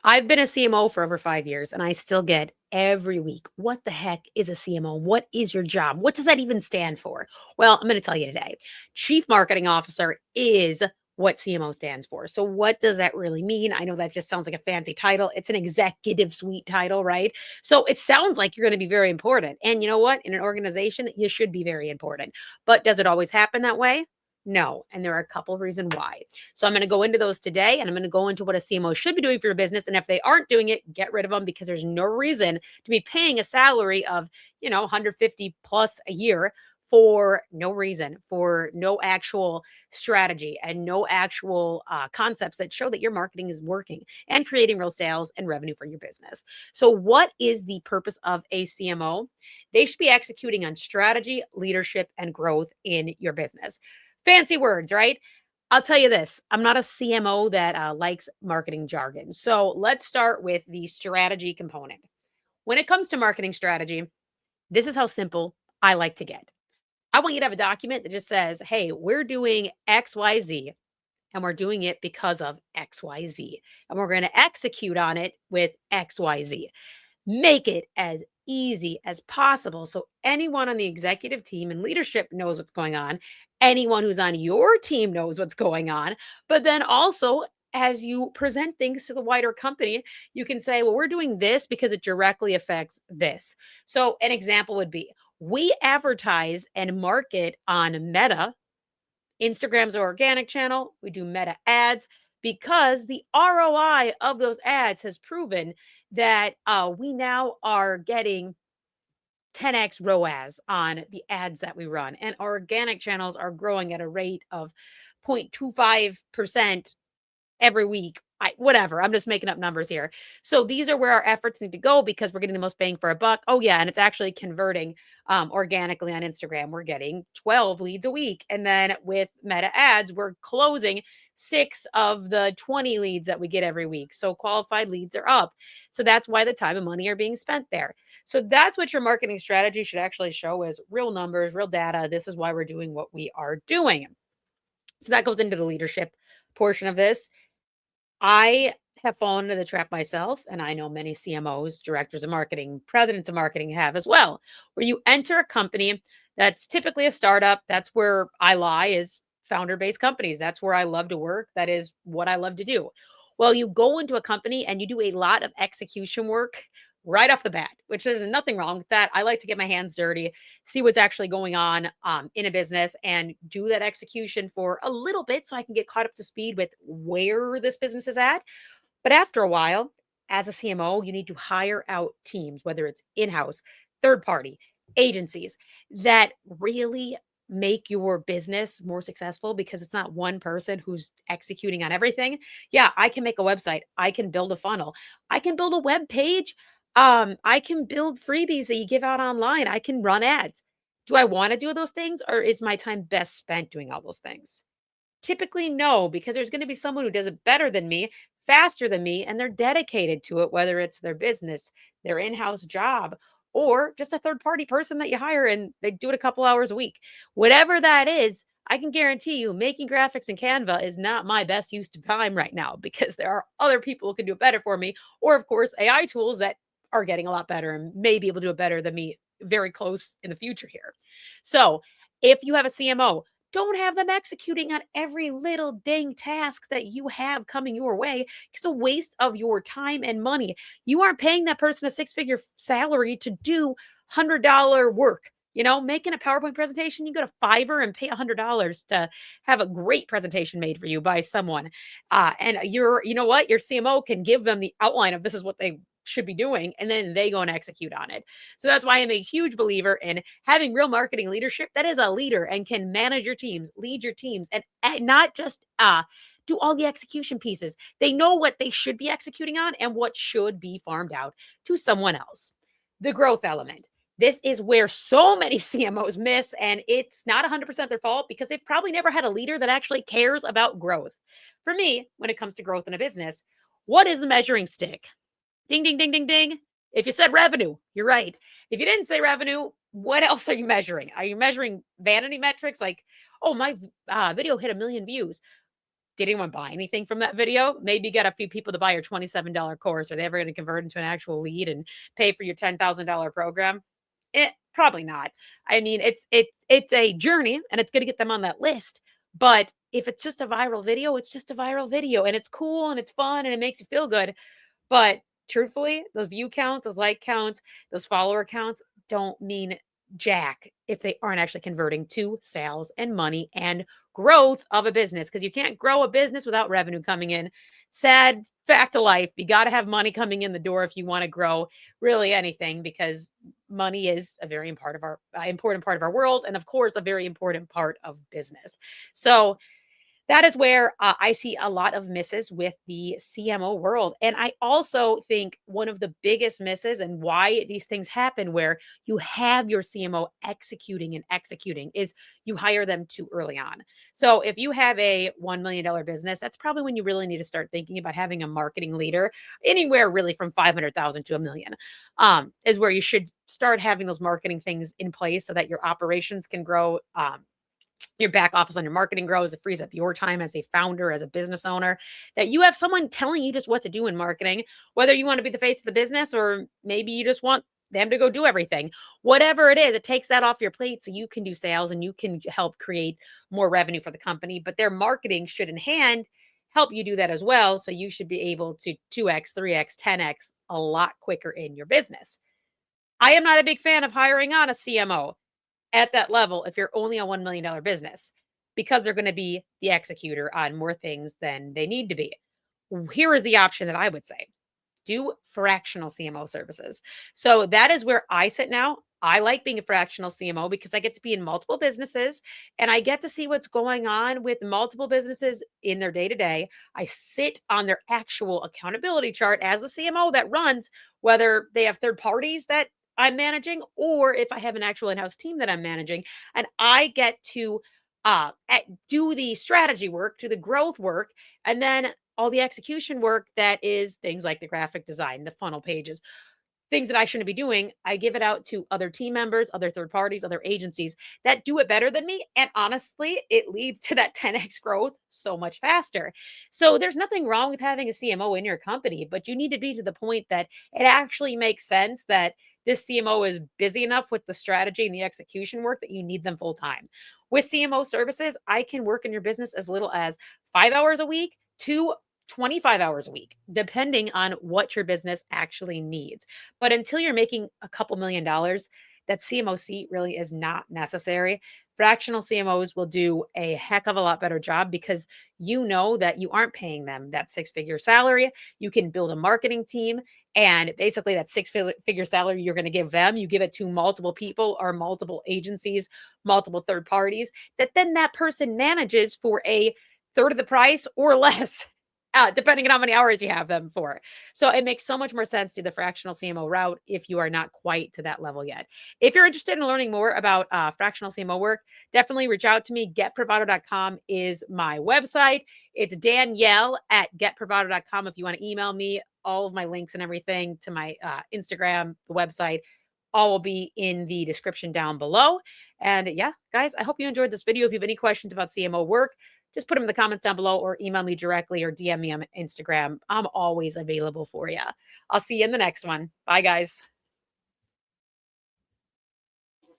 I've been a CMO for over 5 years and I still get every week, what the heck is a CMO? What is your job? What does that even stand for? Well, I'm going to tell you today. Chief Marketing Officer is what CMO stands for. So, what does that really mean? I know that just sounds like a fancy title. It's an executive suite title, right? So, it sounds like you're going to be very important. And you know what? In an organization, you should be very important. But does it always happen that way? No. And there are a couple of reasons why. So I'm going to go into those today and I'm going to go into what a CMO should be doing for your business. And if they aren't doing it, get rid of them because there's no reason to be paying a salary of, 150 plus a year for no reason, for no actual strategy and no actual concepts that show that your marketing is working and creating real sales and revenue for your business. So, what is the purpose of a CMO? They should be executing on strategy, leadership, and growth in your business. Fancy words, right? I'll tell you this, I'm not a CMO that likes marketing jargon. So let's start with the strategy component. When it comes to marketing strategy, this is how simple I like to get. I want you to have a document that just says, hey, we're doing XYZ and we're doing it because of XYZ. And we're going to execute on it with XYZ. Make it as easy as possible so anyone on the executive team and leadership knows what's going on. Anyone who's on your team knows what's going on. But then also, as you present things to the wider company, you can say, well, we're doing this because it directly affects this. So, an example would be we advertise and market on Meta. Instagram's an organic channel. We do Meta ads because the ROI of those ads has proven that we now are getting 10x ROAS on the ads that we run. And our organic channels are growing at a rate of 0.25% every week. Whatever. I'm just making up numbers here. So these are where our efforts need to go because we're getting the most bang for a buck. Oh yeah, and it's actually converting organically on Instagram. We're getting 12 leads a week, and then with Meta ads, we're closing 6 of the 20 leads that we get every week. So qualified leads are up. So that's why the time and money are being spent there. So that's what your marketing strategy should actually show as real numbers, real data. This is why we're doing what we are doing. So that goes into the leadership portion of this. I have fallen into the trap myself, and I know many CMOs, directors of marketing, presidents of marketing have as well, where you enter a company that's typically a startup. That's where I lie is founder-based companies. That's where I love to work. That is what I love to do. Well, you go into a company and you do a lot of execution work right off the bat, which there's nothing wrong with that. I like to get my hands dirty, see what's actually going on in a business and do that execution for a little bit so I can get caught up to speed with where this business is at. But after a while, as a CMO, you need to hire out teams, whether it's in house, third party, agencies that really make your business more successful because it's not one person who's executing on everything. Yeah, I can make a website, I can build a funnel, I can build a web page, I can build freebies that you give out online, I can run ads. Do I want to do those things or is my time best spent doing all those things? Typically, no, because there's going to be someone who does it better than me, faster than me, and they're dedicated to it, whether it's their business, their in house job, or just a third party person that you hire and they do it a couple hours a week. Whatever that is, I can guarantee you making graphics in Canva is not my best use of time right now because there are other people who can do it better for me. Or, of course, AI tools that are getting a lot better and may be able to do it better than me very close in the future here. So, if you have a CMO, don't have them executing on every little dang task that you have coming your way. It's a waste of your time and money. You aren't paying that person a six-figure salary to do $100 work. Making a PowerPoint presentation, you go to Fiverr and pay $100 to have a great presentation made for you by someone. And you know what? Your CMO can give them the outline of this is what they should be doing, and then they go and execute on it. So that's why I'm a huge believer in having real marketing leadership that is a leader and can manage your teams, lead your teams, and not just do all the execution pieces. They know what they should be executing on and what should be farmed out to someone else. The growth element. This is where so many CMOs miss, and it's not 100% their fault because they've probably never had a leader that actually cares about growth. For me, when it comes to growth in a business, what is the measuring stick? Ding, ding, ding, ding, ding. If you said revenue, you're right. If you didn't say revenue, what else are you measuring? Are you measuring vanity metrics like, oh, my video hit 1 million views? did anyone buy anything from that video? Maybe get a few people to buy your $27 course. Are they ever going to convert into an actual lead and pay for your $10,000 program? Probably not. I mean, it's a journey and it's going to get them on that list. But if it's just a viral video, it's just a viral video and it's cool and it's fun and it makes you feel good. But truthfully, those view counts, those like counts, those follower counts don't mean jack if they aren't actually converting to sales and money and growth of a business. Because you can't grow a business without revenue coming in. Sad fact of life. You got to have money coming in the door if you want to grow really anything, because money is a very important part of our world, and of course, a very important part of business. So that is where I see a lot of misses with the CMO world. And I also think one of the biggest misses and why these things happen where you have your CMO executing and executing is you hire them too early on. So if you have a $1 million business, that's probably when you really need to start thinking about having a marketing leader anywhere really from 500,000 to a million, is where you should start having those marketing things in place so that your operations can grow. Your back office on your marketing grows. It frees up your time as a founder, as a business owner, that you have someone telling you just what to do in marketing, whether you want to be the face of the business or maybe you just want them to go do everything. Whatever it is, it takes that off your plate so you can do sales and you can help create more revenue for the company. But their marketing should in hand help you do that as well. So you should be able to 2x, 3x, 10x a lot quicker in your business. I am not a big fan of hiring on a CMO at that level if you're only a $1 million business, because they're going to be the executor on more things than they need to be. Here is the option that I would say: do fractional CMO services. So that is where I sit now. I like being a fractional CMO because I get to be in multiple businesses and I get to see what's going on with multiple businesses in their day to day. I sit on their actual accountability chart as the CMO that runs, whether they have third parties that I'm managing or if I have an actual in-house team that I'm managing, and I get to do the strategy work, do the growth work, and then all the execution work that is things like the graphic design, the funnel pages, things that I shouldn't be doing. I give it out to other team members, other third parties, other agencies that do it better than me. And honestly, it leads to that 10x growth so much faster. So there's nothing wrong with having a CMO in your company, but you need to be to the point that it actually makes sense that this CMO is busy enough with the strategy and the execution work that you need them full time. With CMO services, I can work in your business as little as 5 hours a week to 25 hours a week, depending on what your business actually needs. But until you're making a couple $1,000,000, that CMO seat really is not necessary. Fractional CMOs will do a heck of a lot better job because you know that you aren't paying them that six-figure salary. You can build a marketing team, and basically that six-figure salary you're going to give them, you give it to multiple people or multiple agencies, multiple third parties that then that person manages for a third of the price or less. Depending on how many hours you have them for. So it makes so much more sense to the fractional CMO route if you are not quite to that level yet. If you're interested in learning more about fractional CMO work, definitely reach out to me. Getprovato.com is my website. It's Danielle at getprovato.com. If you want to email me, all of my links and everything to my Instagram, the website, all will be in the description down below. And yeah, guys, I hope you enjoyed this video. If you have any questions about CMO work, just put them in the comments down below or email me directly or DM me on Instagram. I'm always available for you. I'll see you in the next one. Bye, guys.